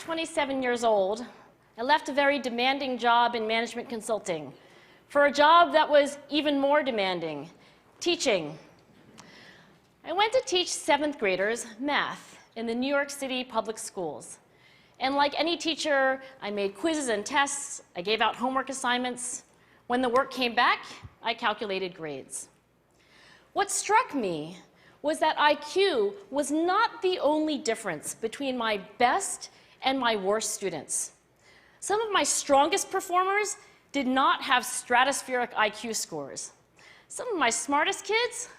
27 years old, I left a very demanding job in management consulting for a job that was even more demanding, teaching. I went to teach 7th graders math in the New York City public schools. And like any teacher, I made quizzes and tests, I gave out homework assignments. When the work came back, I calculated grades. What struck me was that IQ was not the only difference between my best and my worst students. Some of my strongest performers did not have stratospheric IQ scores. Some of my smartest kids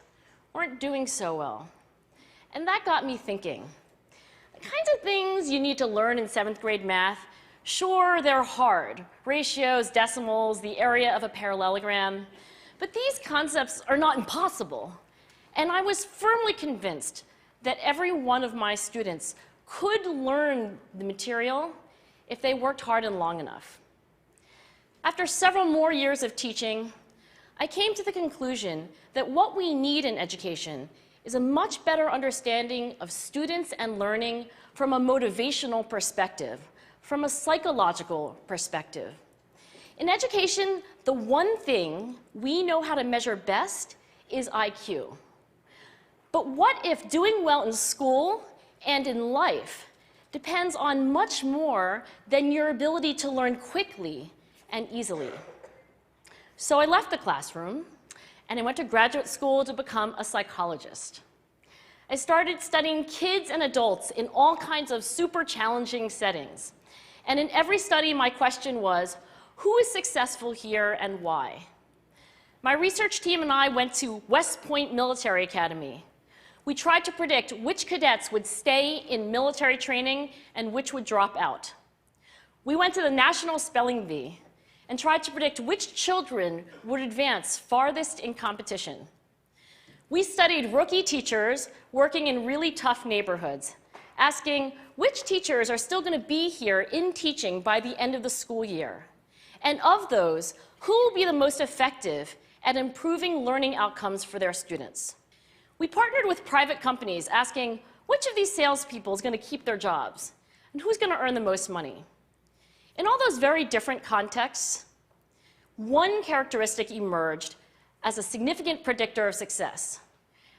weren't doing so well. And that got me thinking. The kinds of things you need to learn in 7th grade math, sure, they're hard. Ratios, decimals, the area of a parallelogram. But these concepts are not impossible. And I was firmly convinced that every one of my students could learn the material if they worked hard and long enough. After several more years of teaching, I came to the conclusion that what we need in education is a much better understanding of students and learning from a motivational perspective, from a psychological perspective. In education, the one thing we know how to measure best is IQ. But what if doing well in school and in life depends on much more than your ability to learn quickly and easily? So I left the classroom and I went to graduate school to become a psychologist. I started studying kids and adults in all kinds of super challenging settings. And in every study, my question was, who is successful here and why? My research team and I went to West Point Military Academy. We tried to predict which cadets would stay in military training and which would drop out. We went to the National Spelling Bee and tried to predict which children would advance farthest in competition. We studied rookie teachers working in really tough neighborhoods, asking which teachers are still going to be here in teaching by the end of the school year. And of those, who will be the most effective at improving learning outcomes for their students? We partnered with private companies asking which of these salespeople is going to keep their jobs and who's going to earn the most money. In all those very different contexts, one characteristic emerged as a significant predictor of success.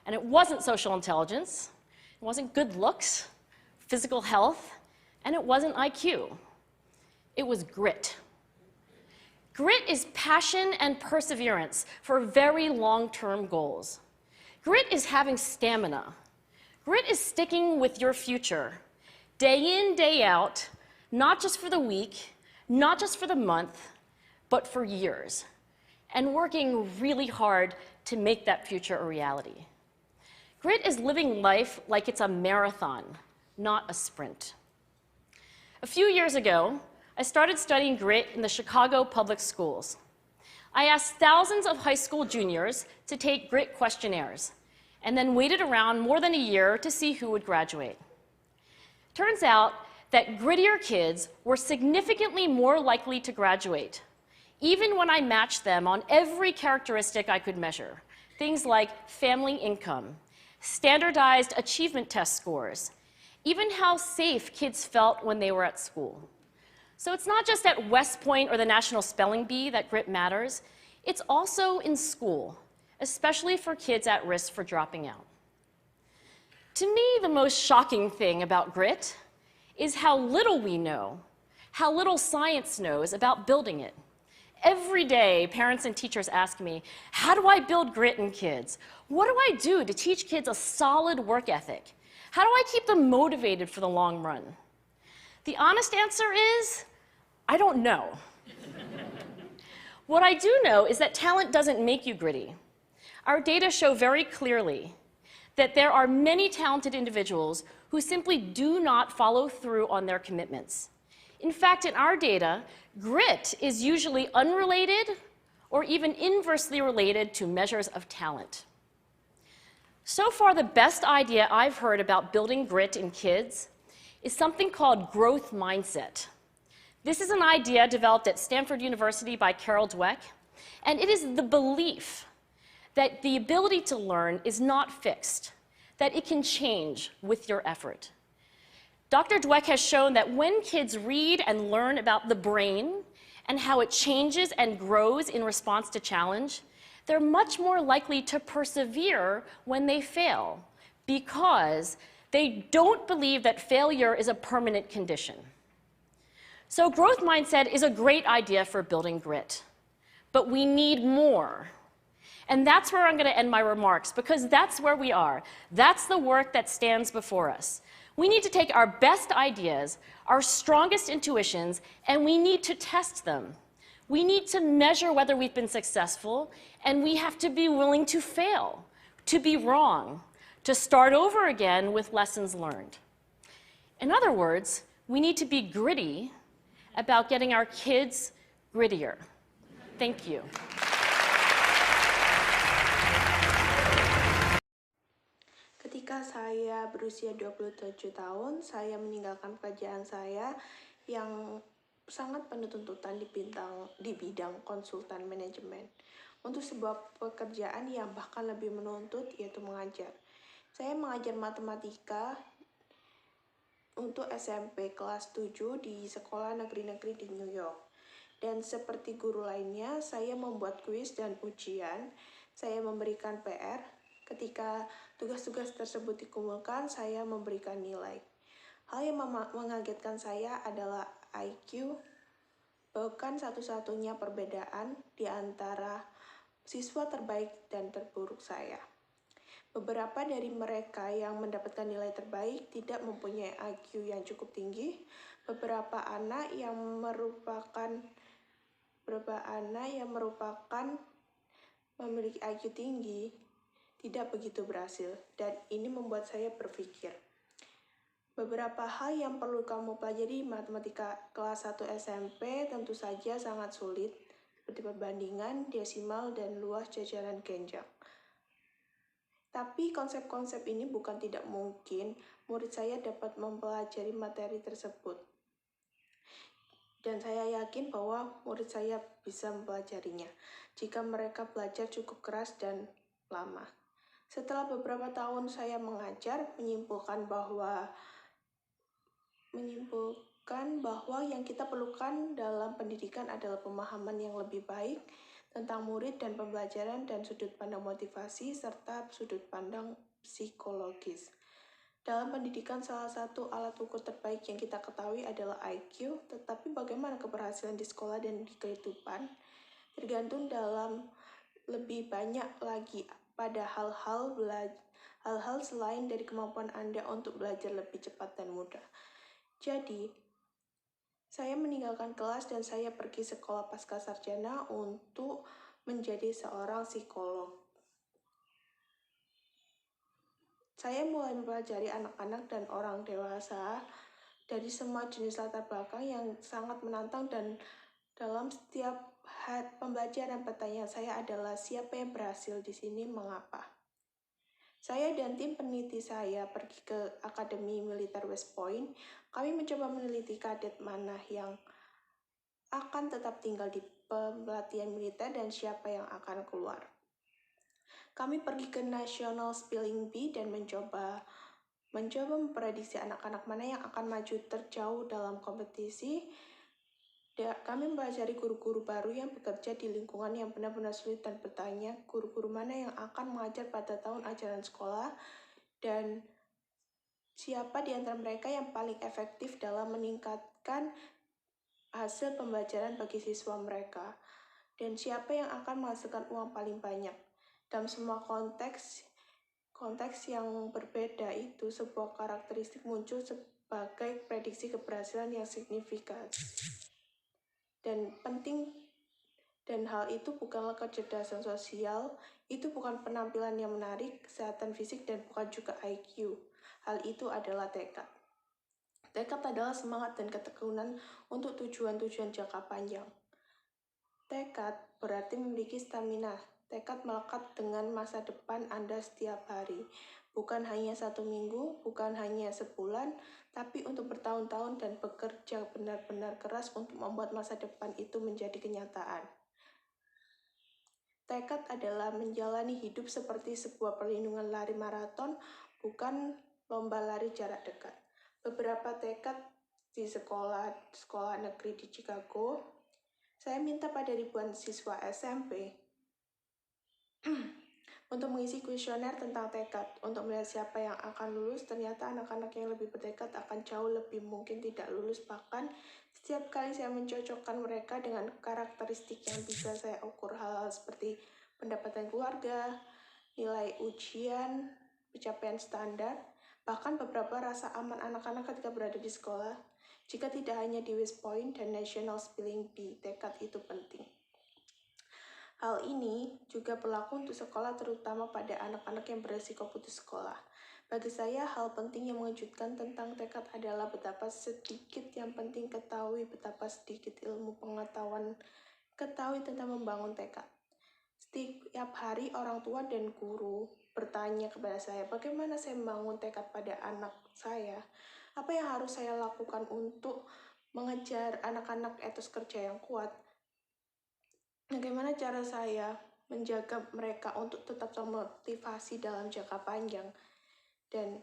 And it wasn't social intelligence, it wasn't good looks, physical health, and it wasn't IQ. It was grit. Grit is passion and perseverance for very long-term goals. Grit is having stamina. Grit is sticking with your future, day in, day out, not just for the week, not just for the month, but for years, and working really hard to make that future a reality. Grit is living life like it's a marathon, not a sprint. A few years ago, I started studying grit in the Chicago public schools. I asked thousands of high school juniors to take grit questionnaires, and then waited around more than a year to see who would graduate. Turns out that grittier kids were significantly more likely to graduate, even when I matched them on every characteristic I could measure, things like family income, standardized achievement test scores, even how safe kids felt when they were at school. So it's not just at West Point or the National Spelling Bee that grit matters, it's also in school, especially for kids at risk for dropping out. To me, the most shocking thing about grit is how little we know, how little science knows about building it. Every day, parents and teachers ask me, how do I build grit in kids? What do I do to teach kids a solid work ethic? How do I keep them motivated for the long run? The honest answer is, I don't know. What I do know is that talent doesn't make you gritty. Our data show very clearly that there are many talented individuals who simply do not follow through on their commitments. In fact, in our data, grit is usually unrelated or even inversely related to measures of talent. So far, the best idea I've heard about building grit in kids is something called growth mindset. This is an idea developed at Stanford University by Carol Dweck, and it is the belief that the ability to learn is not fixed, that it can change with your effort. Dr. Dweck has shown that when kids read and learn about the brain and how it changes and grows in response to challenge, they're much more likely to persevere when they fail because they don't believe that failure is a permanent condition. So growth mindset is a great idea for building grit, but we need more. And that's where I'm going to end my remarks, because that's where we are. That's the work that stands before us. We need to take our best ideas, our strongest intuitions, and we need to test them. We need to measure whether we've been successful, and we have to be willing to fail, to be wrong, to start over again with lessons learned. In other words, we need to be gritty about getting our kids grittier. Thank you. Ketika saya berusia 27 tahun, saya meninggalkan pekerjaan saya yang sangat penuh tuntutan di bidang konsultan manajemen untuk sebuah pekerjaan yang bahkan lebih menuntut, yaitu mengajar. Saya mengajar matematika untuk SMP kelas 7 di sekolah negeri-negeri di New York. Dan seperti guru lainnya, saya membuat kuis dan ujian, saya memberikan PR. Ketika tugas-tugas tersebut dikumpulkan, saya memberikan nilai. Hal yang mengagetkan saya adalah IQ, bukan satu-satunya perbedaan di antara siswa terbaik dan terburuk saya. Beberapa dari mereka yang mendapatkan nilai terbaik tidak mempunyai IQ yang cukup tinggi. Beberapa anak yang merupakan memiliki IQ tinggi tidak begitu berhasil, dan ini membuat saya berpikir, beberapa hal yang perlu kamu pelajari matematika kelas 1 SMP tentu saja sangat sulit, seperti perbandingan, desimal, dan luas jajaran genjang. Tapi konsep-konsep ini bukan tidak mungkin murid saya dapat mempelajari materi tersebut. Dan saya yakin bahwa murid saya bisa mempelajarinya jika mereka belajar cukup keras dan lama. Setelah beberapa tahun saya mengajar, menyimpulkan bahwa yang kita perlukan dalam pendidikan adalah pemahaman yang lebih baik tentang murid dan pembelajaran dan sudut pandang motivasi serta sudut pandang psikologis. Dalam pendidikan, salah satu alat ukur terbaik yang kita ketahui adalah IQ, tetapi bagaimana keberhasilan di sekolah dan di kehidupan tergantung dalam lebih banyak lagi pada hal-hal selain dari kemampuan Anda untuk belajar lebih cepat dan mudah. Jadi, saya meninggalkan kelas dan saya pergi sekolah pascasarjana untuk menjadi seorang psikolog. Saya mulai mempelajari anak-anak dan orang dewasa dari semua jenis latar belakang yang sangat menantang, dan dalam setiap pembelajaran pertanyaan saya adalah siapa yang berhasil di sini, mengapa. Saya dan tim peneliti saya pergi ke Akademi Militer West Point. Kami mencoba meneliti kadet mana yang akan tetap tinggal di pelatihan militer dan siapa yang akan keluar. Kami pergi ke National Spelling Bee dan mencoba memprediksi anak-anak mana yang akan maju terjauh dalam kompetisi. Kami mempelajari guru-guru baru yang bekerja di lingkungan yang benar-benar sulit dan bertanya guru-guru mana yang akan mengajar pada tahun ajaran sekolah dan siapa di antara mereka yang paling efektif dalam meningkatkan hasil pembelajaran bagi siswa mereka, dan siapa yang akan menghasilkan uang paling banyak. Dalam semua konteks yang berbeda itu, sebuah karakteristik muncul sebagai prediksi keberhasilan yang signifikan dan penting, dan hal itu bukanlah kecerdasan sosial, itu bukan penampilan yang menarik, kesehatan fisik, dan bukan juga IQ. Hal itu adalah tekad. Tekad adalah semangat dan ketekunan untuk tujuan-tujuan jangka panjang. Tekad berarti memiliki stamina. Tekad melekat dengan masa depan Anda setiap hari. Bukan hanya 1 minggu, bukan hanya sebulan, tapi untuk bertahun-tahun dan bekerja benar-benar keras untuk membuat masa depan itu menjadi kenyataan. Tekad adalah menjalani hidup seperti sebuah perlindungan lari maraton, bukan lomba lari jarak dekat. beberapa tekad di sekolah negeri di Chicago, saya minta pada ribuan siswa SMP untuk mengisi kuesioner tentang tekad. Untuk melihat siapa yang akan lulus, ternyata anak-anak yang lebih bertekad akan jauh lebih mungkin tidak lulus. Bahkan setiap kali saya mencocokkan mereka dengan karakteristik yang bisa saya ukur, hal-hal seperti pendapatan keluarga, nilai ujian, pencapaian standar, bahkan beberapa rasa aman anak-anak ketika berada di sekolah. Jika tidak hanya di West Point dan National Spelling Bee, tekad itu penting. Hal ini juga berlaku untuk sekolah, terutama pada anak-anak yang beresiko putus sekolah. Bagi saya, hal penting yang mengejutkan tentang tekad adalah betapa sedikit yang penting ketahui, betapa sedikit ilmu pengetahuan ketahui tentang membangun tekad. Setiap hari orang tua dan guru bertanya kepada saya, bagaimana saya membangun tekad pada anak saya? Apa yang harus saya lakukan untuk mengejar anak-anak etos kerja yang kuat? Bagaimana cara saya menjaga mereka untuk tetap termotivasi dalam jangka panjang? Dan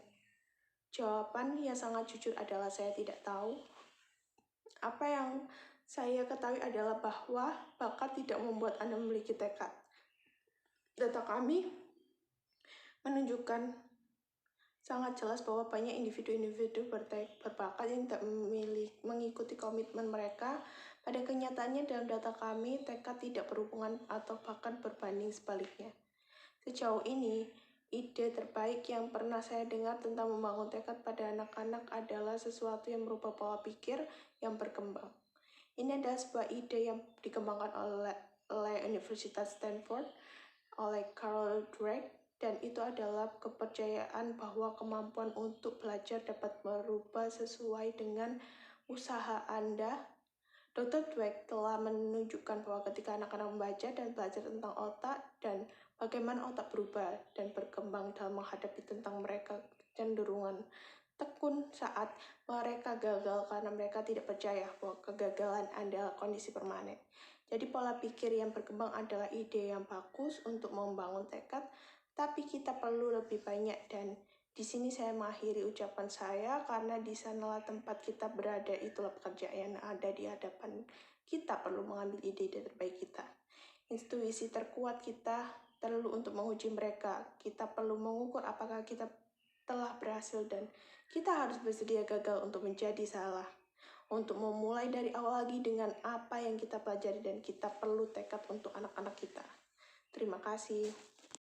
jawaban yang sangat jujur adalah saya tidak tahu. Apa yang saya ketahui adalah bahwa bakat tidak membuat Anda memiliki tekad. Data kami menunjukkan sangat jelas bahwa banyak individu-individu berbakat yang tidak mengikuti komitmen mereka. Pada kenyataannya dalam data kami, tekad tidak berhubungan atau bahkan berbanding sebaliknya. Sejauh ini, ide terbaik yang pernah saya dengar tentang membangun tekad pada anak-anak adalah sesuatu yang merubah pola pikir yang berkembang. Ini adalah sebuah ide yang dikembangkan oleh Universitas Stanford, oleh Carol Dweck, dan itu adalah kepercayaan bahwa kemampuan untuk belajar dapat merubah sesuai dengan usaha Anda. Dr. Dweck telah menunjukkan bahwa ketika anak-anak membaca dan belajar tentang otak dan bagaimana otak berubah dan berkembang dalam menghadapi tentang mereka cenderungan tekun saat mereka gagal karena mereka tidak percaya bahwa kegagalan adalah kondisi permanen. Jadi pola pikir yang berkembang adalah ide yang bagus untuk membangun tekad, tapi kita perlu lebih banyak. Dan di sini saya mengakhiri ucapan saya karena di sanalah tempat kita berada, itulah pekerjaan yang ada di hadapan kita. Perlu mengambil ide-ide terbaik kita. Intuisi terkuat kita perlu untuk menguji mereka. Kita perlu mengukur apakah kita telah berhasil dan kita harus bersedia gagal untuk menjadi salah. Untuk memulai dari awal lagi dengan apa yang kita pelajari dan kita perlu tekad untuk anak-anak kita. Terima kasih.